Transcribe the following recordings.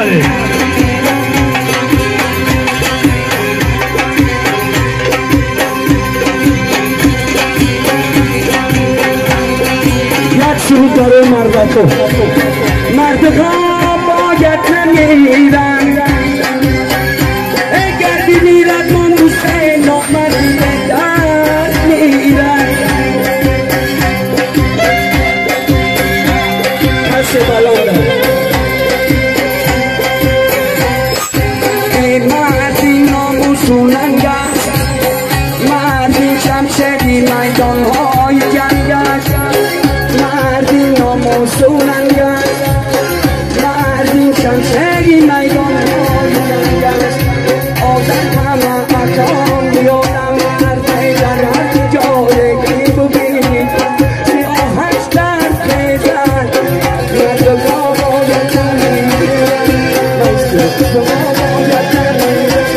بله یک سرود داره مردکو مردکا باید نمیرن اگر بمیرد من دوست نامردی به دست میرن پس بلانده این مردی ناموسوننگ است مردی شمشیری میدان های جنگ است مردی ناموسوننگ است مردی شمشیری میدان های جنگ است آدم همه اکام بیادم مردی در هر جای که ببینید سیاهش در پیزن مردگاه باید نمیرن مردگاه باید نمیرن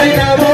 Naina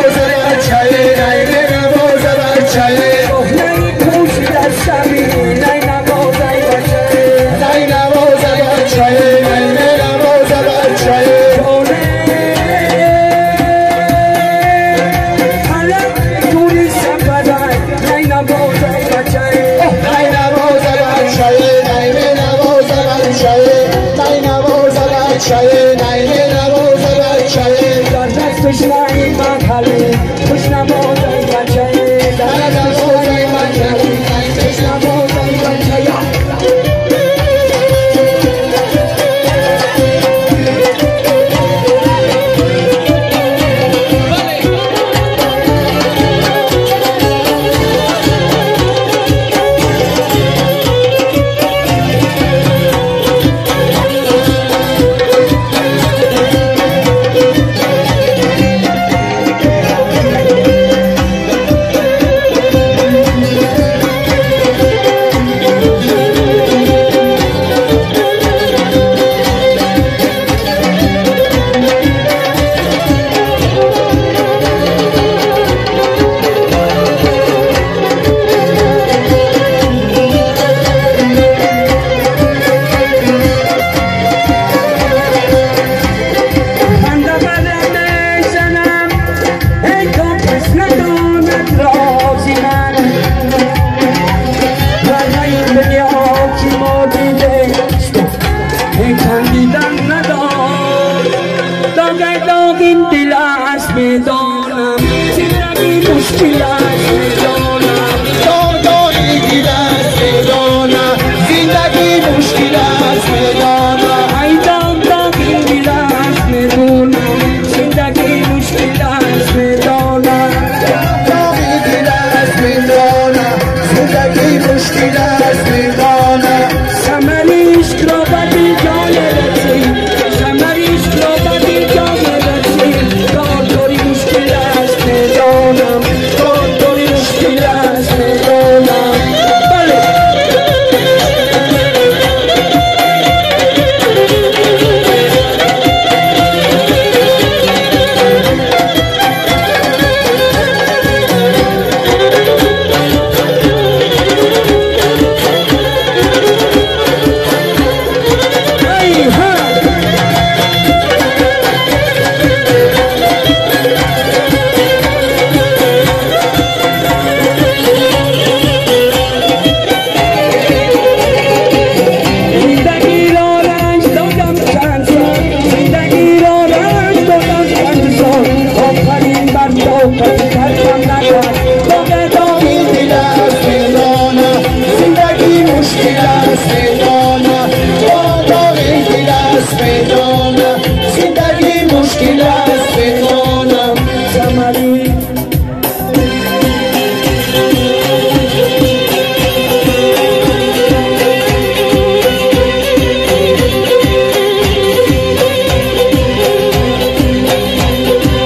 است میدانم زندگی مشکل است میدانم زمانی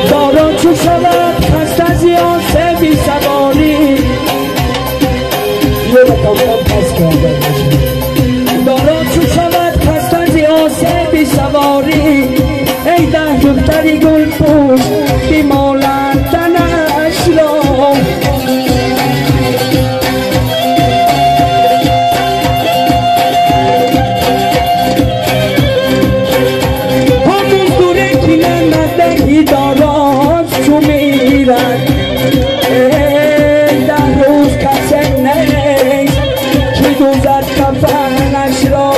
دارم چو شود خست از یاسه بی سواری یه رقم پس کردن دارم چو شود خست از یاسه بی سواری ای ده دختری گل پوش بیمالن تنش را همون دوره که نمدهی دارم چو میرن ای ده روز کسی نیست که دوزد کفنش را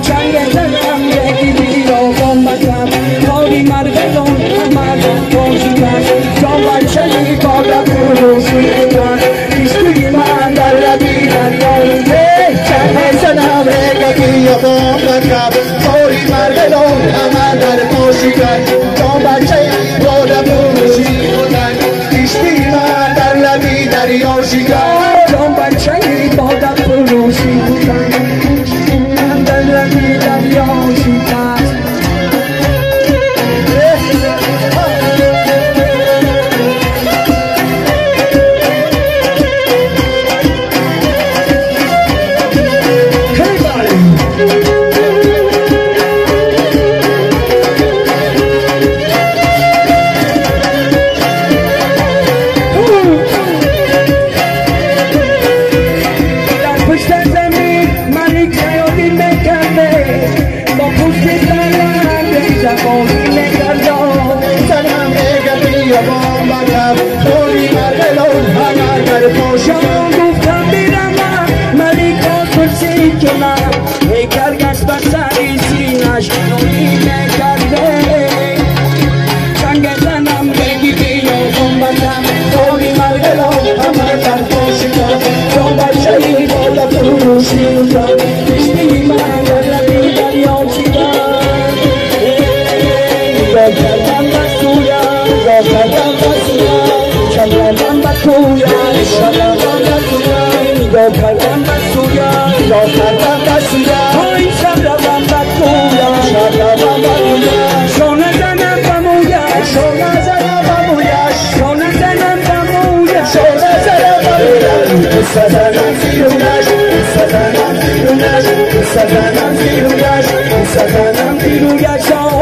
چنگ زنم یکی بیرابان بکم کاری مرگلون همه باشی کن جا بچهی بادم روشی کن کشتی من در لبی دریایه چنگ زنم یکی بیرابان بکم کاری مرگلون همه در باشی کن جا بچهی بادم روشی کن کشتی من در لبی دریایه جا بچهی بادم روشی کن در لبی دریایه کن شام گفتم بیرم ملیکا کرسی کنم ای کرگس بسری سینش نوری نکرده چنگ زنم بگی بیو گمبتم توری مرگلو همه در پاشی کن چون بچهی بالا فروشی کن کشتی من در لبی دریاشی کن نگاه کردم بسویم نگاه کردم بسویم شبرم بسویم شبرم بسویم نگاه کردم بسویم نگاه کردم بسویم های شبرم بسویم شبرم بسویم شانه زنم بمویم شانه زنم بمویم شانه زنم بمویم شانه زنم بمویم قصه زنم زیرونش قصه زنم زیرونش قصه زنم زیرونش قصه زنم زیرونش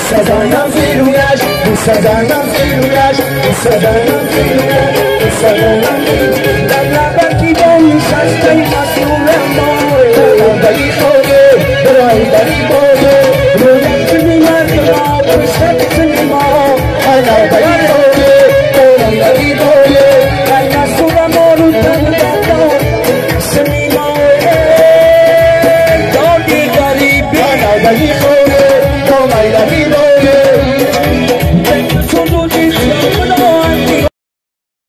Sazanam ziruyaj, sazanam ziruyaj, sazanam ziruyaj, sazanam ziruyaj. Dalla barki bom shastay masulam mo, dalla bari khore, dalla bari khore.